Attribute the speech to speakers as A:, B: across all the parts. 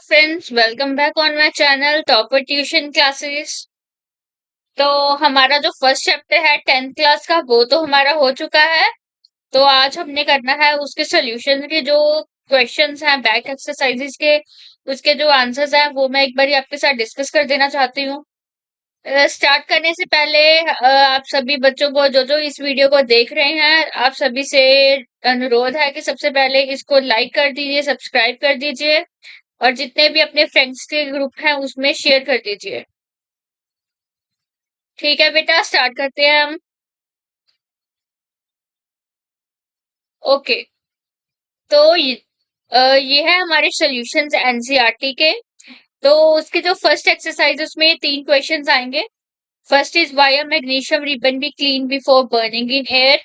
A: Friends, welcome back on my channel topper tuition classes. तो हमारा जो फर्स्ट चैप्टर है 10th क्लास का वो तो हमारा हो चुका है। तो आज हमने करना है उसके सॉल्यूशन के जो क्वेश्चंस हैं बैक एक्सरसाइजेस के, उसके जो आंसर्स हैं वो मैं एक बार आपके साथ डिस्कस कर देना चाहती हूँ। स्टार्ट करने से पहले आप सभी बच्चों को जो जो इस वीडियो को देख रहे हैं, आप सभी से अनुरोध है कि सबसे पहले इसको लाइक कर दीजिए, सब्सक्राइब कर दीजिए और जितने भी अपने फ्रेंड्स के ग्रुप हैं उसमें शेयर कर दीजिए। ठीक है बेटा, स्टार्ट करते हैं हम। ओके। तो ये है हमारे सॉल्यूशंस एनसीईआरटी के। तो उसके जो फर्स्ट एक्सरसाइज उसमें तीन क्वेश्चंस आएंगे। First is why a magnesium ribbon be clean before burning in air.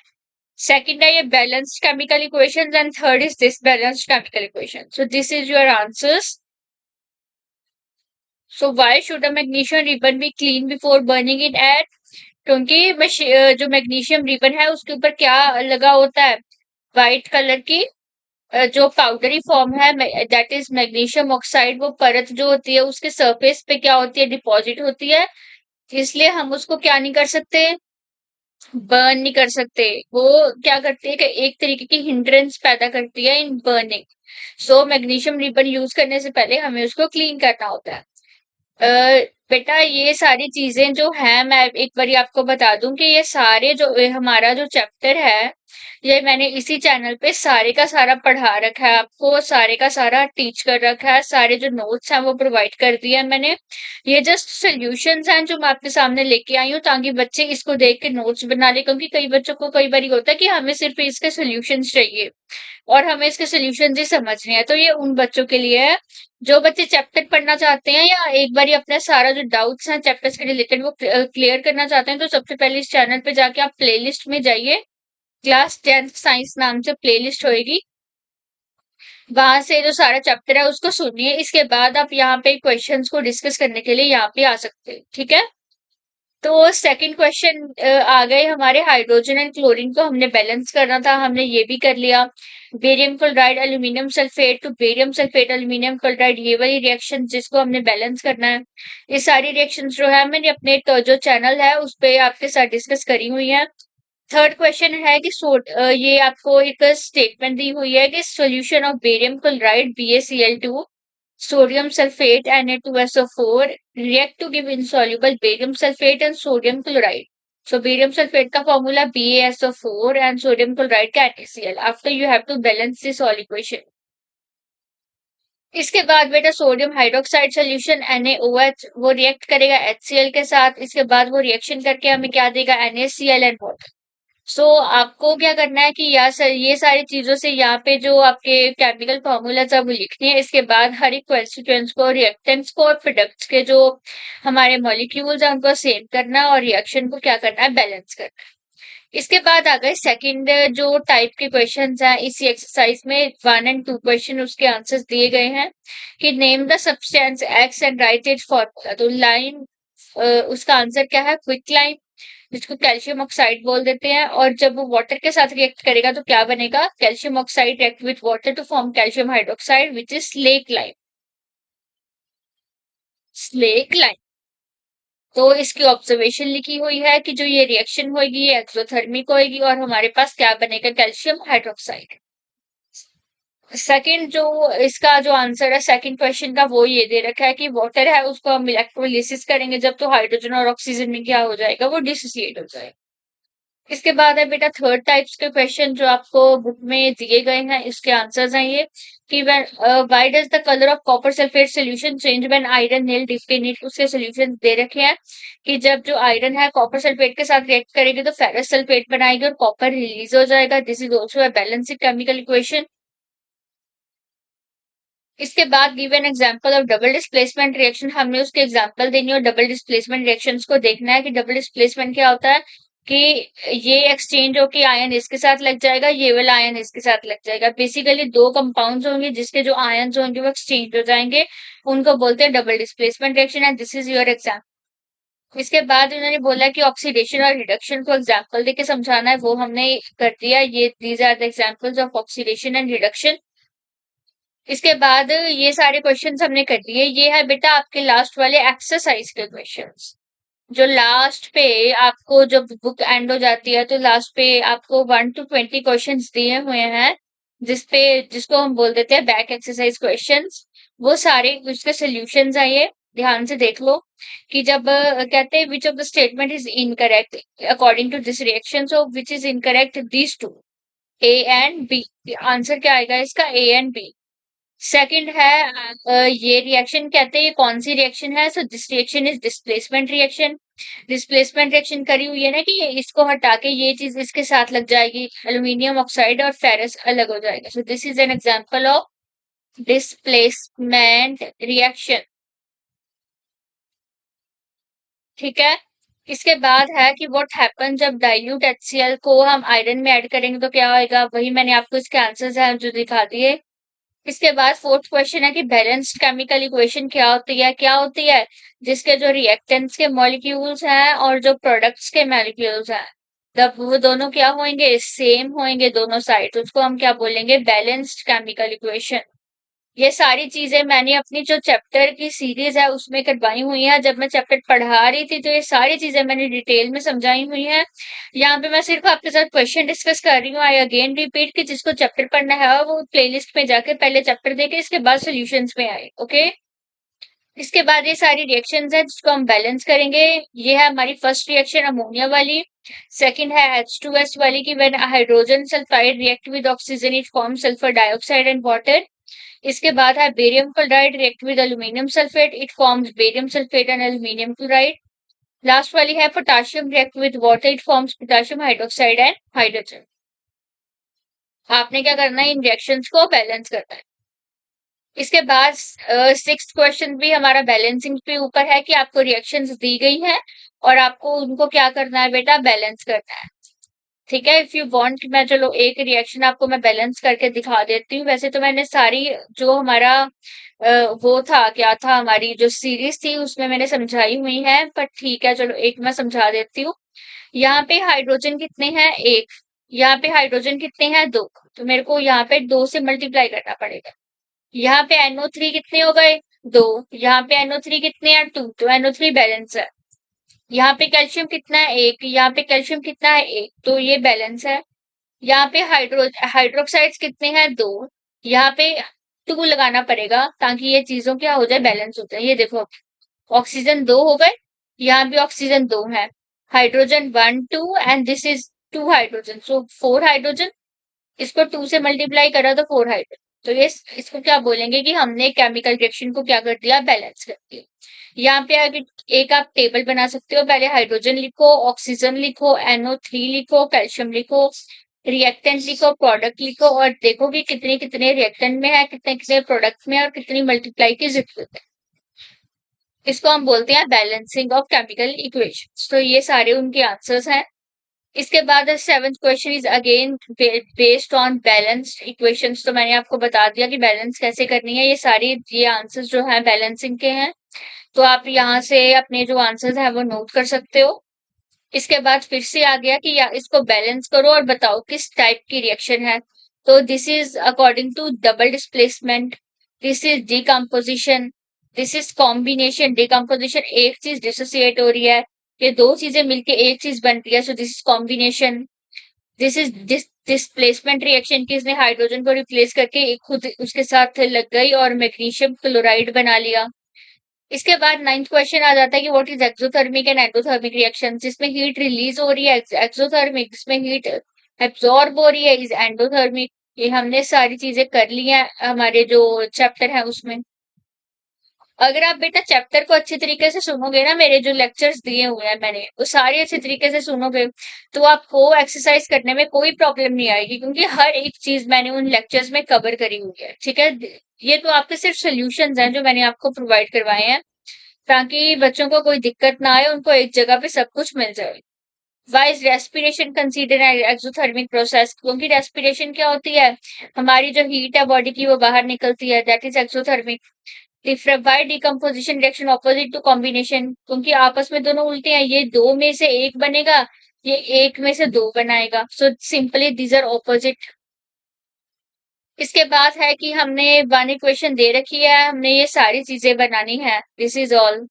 A: Second है ये balanced chemical equations and third is this balanced chemical equation. So this is your answers. So why should a magnesium ribbon be clean before burning in air? क्योंकि जो magnesium ribbon है उसके ऊपर क्या लगा होता है, व्हाइट कलर की जो पाउडरी फॉर्म है, दैट इज मैग्नीशियम ऑक्साइड। वो परत जो होती है उसके सरफेस पे क्या होती है, डिपॉजिट होती है। इसलिए हम उसको क्या नहीं कर सकते, बर्न नहीं कर सकते। वो क्या करती है कि एक तरीके की हिंड्रेंस पैदा करती है इन बर्निंग। सो मैग्नीशियम रिबन यूज करने से पहले हमें उसको क्लीन करना होता है। बेटा ये सारी चीजें जो है मैं एक बारी आपको बता दूं कि ये सारे जो हमारा जो चैप्टर है, ये मैंने इसी चैनल पे सारे का सारा पढ़ा रखा है, आपको सारे का सारा टीच कर रखा है, सारे जो नोट्स हैं वो प्रोवाइड कर दिए हैं मैंने। ये जस्ट सॉल्यूशंस हैं जो मैं आपके सामने लेके आई हूँ ताकि बच्चे इसको देख के नोट्स बना ले, क्योंकि कई बच्चों को कई बार होता है कि हमें सिर्फ इसके सॉल्यूशंस चाहिए और हमें इसके सॉल्यूशंस ही समझने हैं। तो ये उन बच्चों के लिए है जो बच्चे चैप्टर पढ़ना चाहते हैं या एक बार अपना सारा जो डाउट्स हैं चैप्टर्स के रिलेटेड वो क्लियर करना चाहते हैं। तो सबसे पहले इस चैनल पे जाके आप प्लेलिस्ट में जाइए। क्लास 10th साइंस नाम से प्लेलिस्ट होएगी, वहां से जो सारा चैप्टर है उसको सुनिए। इसके बाद आप यहाँ पे क्वेश्चंस को डिस्कस करने के लिए यहाँ पे आ सकते हैं। ठीक है। तो सेकंड क्वेश्चन आ गए हमारे, हाइड्रोजन एंड क्लोरीन को हमने बैलेंस करना था, हमने ये भी कर लिया। Barium chloride aluminium sulphate to barium sulphate aluminium chloride, ये वाली रिएक्शन जिसको हमने बैलेंस करना है। ये सारी रिएक्शंस जो है मैंने अपने जो चैनल है उस पे आपके साथ डिस्कस करी हुई है। थर्ड क्वेश्चन है कि ये आपको एक स्टेटमेंट दी हुई है कि solution of barium chloride BaCl2 sodium sulfate Na2SO4 react to give insoluble barium sulfate and sodium chloride. So barium sulfate का formula BaSO4 and sodium chloride का NaCl. After you have to balance this all equation. इसके बाद बेटा sodium hydroxide solution NaOH वो react करेगा HCl के साथ। इसके बाद वो रिएक्शन करके हमें क्या देगा, NaCl एंड वाटर। सो आपको क्या करना है कि ये सारी चीजों से यहाँ पे जो आपके केमिकल फॉर्मूलाज है वो लिखनी है। इसके बाद हर एक कॉन्स्टिट्यूएंट्स को, रिएक्टेंट्स को और प्रोडक्ट्स के जो हमारे मॉलिक्यूल्स हैं उनको सेव करना और रिएक्शन को क्या करना है, बैलेंस करना है। इसके बाद आ गए सेकंड जो टाइप के क्वेश्चंस हैं इसी एक्सरसाइज में, 1 और 2 क्वेश्चन उसके आंसर्स दिए गए हैं कि name the substance x and right it formula. तो लाइन उसका आंसर क्या है, क्विक लाइन, जिसको कैल्शियम ऑक्साइड बोल देते हैं। और जब वो वाटर के साथ रिएक्ट करेगा तो क्या बनेगा, calcium oxide react with water to form calcium hydroxide which is slake lime. Slake lime. तो इसकी ऑब्जर्वेशन लिखी हुई है कि जो ये रिएक्शन होगी ये एक्सोथर्मिक होगी और हमारे पास क्या बनेगा, कैल्शियम हाइड्रोक्साइड। सेकंड जो इसका जो आंसर है सेकंड क्वेश्चन का वो ये दे रखा है कि वाटर है उसको हम इलेक्ट्रोलिसिस करेंगे जब, तो हाइड्रोजन और ऑक्सीजन में क्या हो जाएगा, वो डिसोसिएट हो जाएगा। इसके बाद है बेटा थर्ड टाइप्स के क्वेश्चन जो आपको बुक में दिए गए हैं, इसके आंसर्स हैं ये कि why does the colour of copper sulphate solution change when iron nail dipped in it. उसके सॉल्यूशन दे रखे हैं कि जब जो आयरन है कॉपर सल्फेट के साथ रिएक्ट करेगी तो फेरस सल्फेट बनाएगी और कॉपर रिलीज हो जाएगा। This is also a balancing chemical equation. इसके बाद give an example of double displacement reaction, हमने उसके एग्जांपल देनी और डबल डिस्प्लेसमेंट रिएक्शंस को देखना है कि डबल डिस्प्लेसमेंट क्या होता है कि ये एक्सचेंज होके आयन इसके साथ लग जाएगा, ये वाला आयन इसके साथ लग जाएगा। बेसिकली दो कंपाउंड्स होंगे जिसके जो आयन्स होंगे वो एक्सचेंज हो जाएंगे, उनको बोलते हैं double displacement reaction and this is your example. इसके बाद उन्होंने बोला कि ऑक्सीडेशन और रिडक्शन को एग्जाम्पल देके समझाना है, वो हमने कर दिया। ये these are the examples of oxidation and reduction. इसके बाद ये सारे क्वेश्चंस हमने कर लिए। ये है बेटा आपके लास्ट वाले एक्सरसाइज के क्वेश्चंस, जो लास्ट पे आपको जब बुक एंड हो जाती है तो लास्ट पे आपको 1 to 20 क्वेश्चंस दिए हुए हैं, जिसको हम बोल देते हैं बैक एक्सरसाइज क्वेश्चंस। वो सारे उसके सॉल्यूशंस हैं, ये ध्यान से देख लो कि जब कहते हैं which of the statement is incorrect according to this reaction, so which is incorrect these two, A and B. Answer क्या आएगा इसका, ए एंड बी। सेकंड है ये रिएक्शन कहते हैं ये कौन सी रिएक्शन है, so this reaction is displacement reaction. Displacement reaction करी हुई है ना कि इसको हटा के ये चीज इसके साथ लग जाएगी, एल्यूमिनियम ऑक्साइड और फेरस अलग हो जाएगा। So this is an example of displacement reaction. ठीक है। इसके बाद है कि व्हाट हैपन जब डाइल्यूट HCl को हम आयरन में ऐड करेंगे तो क्या होएगा, वही मैंने आपको इसके आंसर्स हैं जो दिखा दिए। इसके बाद फोर्थ क्वेश्चन है कि बैलेंस्ड केमिकल इक्वेशन क्या होती है, क्या होती है, जिसके जो रिएक्टेंट्स के मॉलिक्यूल्स हैं और जो प्रोडक्ट्स के मॉलिक्यूल्स हैं, तब वो दोनों क्या होंगे, सेम होंगे दोनों साइड, उसको हम क्या बोलेंगे, बैलेंस्ड केमिकल इक्वेशन। ये सारी चीजें मैंने अपनी जो चैप्टर की सीरीज है उसमें करवाई हुई है। जब मैं चैप्टर पढ़ा रही थी तो ये सारी चीजें मैंने डिटेल में समझाई हुई हैं। यहाँ पे मैं सिर्फ आपके साथ क्वेश्चन डिस्कस कर रही हूँ। आई अगेन रिपीट कि जिसको चैप्टर पढ़ना है वो प्लेलिस्ट में जाके पहले चैप्टर देखे, इसके बाद सॉल्यूशंस में आए। ओके। इसके बाद ये सारी रिएक्शंस है जिसको हम बैलेंस करेंगे। ये है हमारी फर्स्ट रिएक्शन अमोनिया वाली। सेकंड है H2S वाली की when hydrogen sulphide react with oxygen it form sulphur dioxide and water. इसके बाद है barium chloride react with aluminium sulphate it forms barium sulphate and aluminium chloride. Last वाली है potassium react with water it forms potassium hydroxide and hydrogen. आपने क्या करना है, इन reactions को बैलेंस करना है। इसके बाद सिक्स्थ क्वेश्चन भी हमारा बैलेंसिंग पे ऊपर है कि आपको रिएक्शंस दी गई है और आपको उनको क्या करना है बेटा, बैलेंस करना है। ठीक है। इफ यू वांट मैं चलो एक रिएक्शन आपको मैं बैलेंस करके दिखा देती हूँ। वैसे तो मैंने सारी जो हमारा वो था, क्या था, हमारी जो सीरीज थी उसमें मैंने समझाई हुई है, पर ठीक है चलो एक मैं समझा देती हूँ। यहाँ पे हाइड्रोजन कितने हैं, एक। यहाँ पे हाइड्रोजन कितने हैं, दो। तो मेरे को यहाँ पे दो से मल्टीप्लाई करना पड़ेगा। यहाँ पे NO3 कितने हो गए, दो। यहाँ पे NO3 कितने हैं, टू, तो NO3 बैलेंस है। यहाँ पे कैल्शियम कितना है, एक। यहाँ पे कैल्शियम कितना है, एक, तो ये बैलेंस है। यहाँ पे हाइड्रोक्साइड्स कितने हैं, दो। यहाँ पे टू लगाना पड़ेगा ताकि ये चीजों क्या हो जाए, बैलेंस हो जाए। ये देखो ऑक्सीजन दो हो गए, यहाँ भी ऑक्सीजन दो है, hydrogen 1 2 and this is 2 hydrogen, so 4 hydrogen. इसको 2 से मल्टीप्लाई करा तो 4 हाइड्रोजन। तो ये इसको क्या बोलेंगे कि हमने केमिकल रिएक्शन को क्या कर दिया, बैलेंस कर दिया। यहाँ पे आगे एक आप टेबल बना सकते हो, पहले हाइड्रोजन लिखो, ऑक्सीजन लिखो, NO3 लिखो, कैल्शियम लिखो, रिएक्टेंट लिखो, प्रोडक्ट लिखो, और देखो कि कितने कितने रिएक्टेंट में है, कितने कितने प्रोडक्ट में है और कितनी मल्टीप्लाई की जरूरत है। इसको हम बोलते हैं बैलेंसिंग ऑफ केमिकल इक्वेशंस। तो ये सारे उनके आंसर्स हैं। इसके बाद seventh question is again based on balanced equations. तो मैंने आपको बता दिया कि बैलेंस कैसे करनी है। ये आंसर्स जो है बैलेंसिंग के हैं, तो आप यहाँ से अपने जो आंसर्स है वो नोट कर सकते हो। इसके बाद फिर से आ गया कि या इसको बैलेंस करो और बताओ किस टाइप की रिएक्शन है। तो this is according to double displacement, this is decomposition, this is combination. Decomposition एक चीज डिसोसिएट हो रही है, ये दो चीजें मिलके एक चीज बन रही है, so this is combination. This is displacement reaction की इसने हाइड्रोजन को रिप्लेस करके एक खुद उसके साथ लग गई और मैग्नीशियम क्लोराइड बना लिया। इसके बाद नाइन्थ क्वेश्चन आ जाता है कि what is exothermic and endothermic reaction. जिसमें हीट रिलीज हो रही है एक्सोथर्मिक, जिसमें हीट एब्जॉर्ब हो रही है इज एंडोथर्मिक। ये हमने सारी चीजें कर ली हैं हमारे जो चैप्टर है उसमें। अगर आप बेटा चैप्टर को अच्छे तरीके से सुनोगे ना, मेरे जो लेक्चर्स दिए हुए हैं मैंने वो सारे अच्छे तरीके से सुनोगे, तो आपको एक्सरसाइज करने में कोई प्रॉब्लम नहीं आएगी, क्योंकि हर एक चीज मैंने उन लेक्चर्स में कवर करी हुई है। ठीक है। ये तो आपके सिर्फ सोल्यूशंस हैं जो मैंने आपको प्रोवाइड करवाए हैं, ताकि बच्चों को कोई दिक्कत ना आए, उनको एक जगह पे सब कुछ मिल जाए। Why is respiration consider exothermic process, क्योंकि रेस्पिरेशन क्या होती है, हमारी जो हीट है बॉडी की वो बाहर निकलती है, that is exothermic. Why decomposition reaction opposite to combination, क्योंकि आपस में दोनों उल्टे हैं, ये दो में से एक बनेगा, ये एक में से दो बनाएगा, so simply these are opposite. इसके बाद है कि हमने वन इक्वेशन दे रखी है, हमने ये सारी चीजें बनानी है। This is all.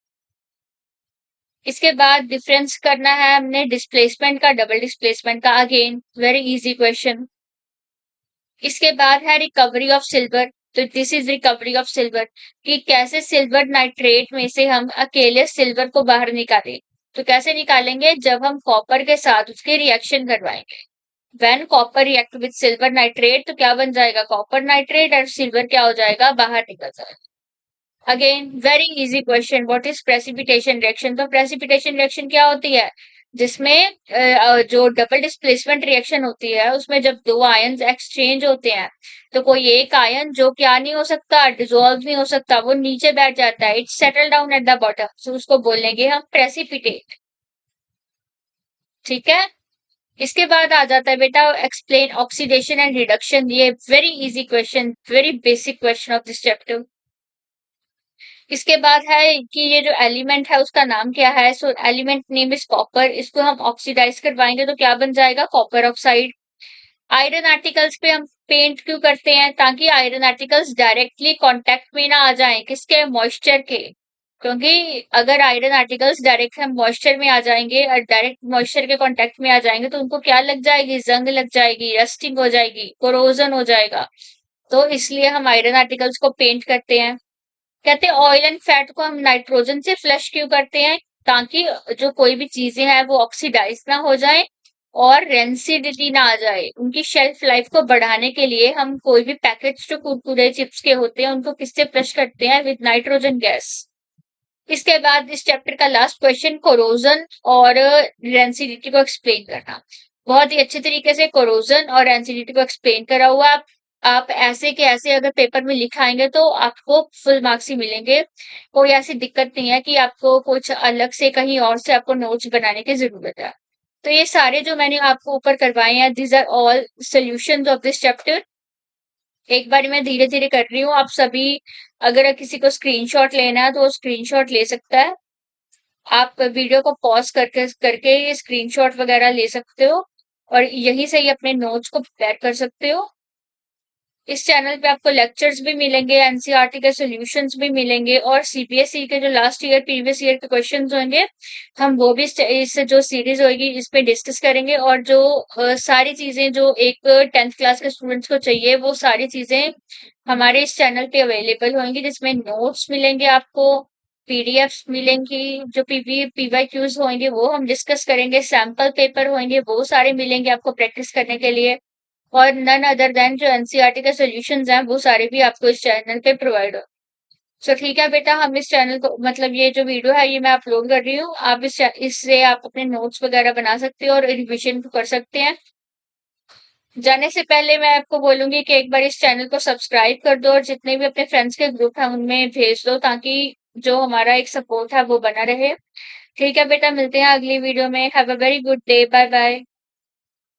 A: इसके बाद डिफरेंस करना है हमने डिस्प्लेसमेंट का, डबल डिस्प्लेसमेंट का। Again very easy question. इसके बाद है रिकवरी ऑफ सिल्वर। तो this is recovery of silver, कि कैसे सिल्वर नाइट्रेट में से हम अकेले सिल्वर को बाहर निकालें। तो कैसे निकालेंगे, जब हम कॉपर के साथ उसके रिएक्शन करवाएंगे। When copper react with silver nitrate, तो क्या बन जाएगा, कॉपर नाइट्रेट, और सिल्वर क्या हो जाएगा, बाहर निकल जाएगा। Again very easy question, what is precipitation reaction. तो प्रेसिपिटेशन रिएक्शन क्या होती है, जिसमें जो डबल डिस्प्लेसमेंट रिएक्शन होती है उसमें जब दो आयंस एक्सचेंज होते हैं, तो कोई एक आयन जो क्या नहीं हो सकता, डिसॉल्व नहीं हो सकता, वो नीचे बैठ जाता है, it's settle down at the bottom, so उसको बोलेंगे हम प्रेसिपिटेट। ठीक है। इसके बाद आ जाता है बेटा एक्सप्लेन ऑक्सीडेशन एंड रिडक्शन। ये very easy question, very basic question of this chapter. इसके बाद है कि ये जो एलिमेंट है उसका नाम क्या है। सो एलिमेंट नेम इज कॉपर। इसको हम ऑक्सीडाइज करवाएंगे तो क्या बन जाएगा, कॉपर ऑक्साइड। आयरन आर्टिकल्स पे हम पेंट क्यों करते हैं, ताकि आयरन आर्टिकल्स डायरेक्टली कांटेक्ट में ना आ जाएं, किसके, मॉइस्चर के। क्योंकि अगर आयरन आर्टिकल्स डायरेक्ट हम मॉइस्चर में आ जाएंगे और डायरेक्ट मॉइस्चर के कांटेक्ट में आ जाएंगे, तो उनको क्या लग जाएगी, जंग लग जाएगी, रस्टिंग हो जाएगी, कोरोजन हो जाएगा। तो इसलिए हम आयरन आर्टिकल्स को पेंट करते हैं। कहते हैं ऑयल एंड फैट को हम नाइट्रोजन से फ्लश क्यों करते हैं, ताकि जो कोई भी चीजें हैं वो ऑक्सीडाइज ना हो जाए और रेंसिडिटी ना आ जाए। उनकी शेल्फ लाइफ को बढ़ाने के लिए हम कोई भी पैकेट्स जो कुरकुरे चिप्स के होते हैं उनको किससे फ्लश करते हैं, विद नाइट्रोजन गैस। इसके बाद इस चैप्टर का लास्ट क्वेश्चन, कोरोजन और रेंसिडिटी को एक्सप्लेन करना। बहुत ही अच्छे तरीके से कोरोजन और रेंसिडिटी को एक्सप्लेन करा हुआ। आप ऐसे के ऐसे अगर पेपर में लिखाएंगे तो आपको फुल मार्क्स ही मिलेंगे। कोई ऐसी दिक्कत नहीं है कि आपको कुछ अलग से कहीं और से आपको नोट्स बनाने की जरूरत है। तो ये सारे जो मैंने आपको ऊपर करवाए हैं, these are all solutions of this chapter. एक बार मैं धीरे धीरे कर रही हूँ, आप सभी अगर किसी को स्क्रीनशॉट लेना है तो वो स्क्रीनशॉट ले सकता है। आप वीडियो को पॉज करके करके ये स्क्रीनशॉट वगैरह ले सकते हो और यहीं से ही अपने नोट्स को प्रिपेयर कर सकते हो। इस चैनल पे आपको लेक्चर्स भी मिलेंगे, एनसीईआरटी के सॉल्यूशंस भी मिलेंगे, और सीबीएसई के जो लास्ट ईयर प्रीवियस ईयर के क्वेश्चंस होंगे हम वो भी इस जो सीरीज होगी इस पे डिस्कस करेंगे। और जो सारी चीजें जो एक 10th क्लास के स्टूडेंट्स को चाहिए वो सारी चीजें हमारे इस चैनल पे अवेलेबल होंगी, जिसमें नोट्स मिलेंगे आपको, पीडीएफ्स मिलेंगी, जो पीवाईक्यूज होंगे वो हम डिस्कस करेंगे, सैंपल पेपर होंगे वो सारे मिलेंगे आपको प्रैक्टिस करने के लिए, और नन अदर देन जो एनसीईआरटी के सॉल्यूशंस हैं वो सारे भी आपको इस चैनल पे प्रोवाइड हो। सो ठीक है बेटा, हम इस चैनल को मतलब ये जो वीडियो है ये मैं अपलोड कर रही हूँ, आप इससे आप अपने नोट्स वगैरह बना सकते हो और रिविजन कर सकते हैं। जाने से पहले मैं आपको बोलूंगी कि एक बार इस चैनल को सब्सक्राइब कर दो और जितने भी अपने फ्रेंड्स के ग्रुप है उनमें भेज दो, ताकि जो हमारा एक सपोर्ट है वो बना रहे। ठीक है बेटा, मिलते हैं अगली वीडियो में। Have a very good day, bye bye.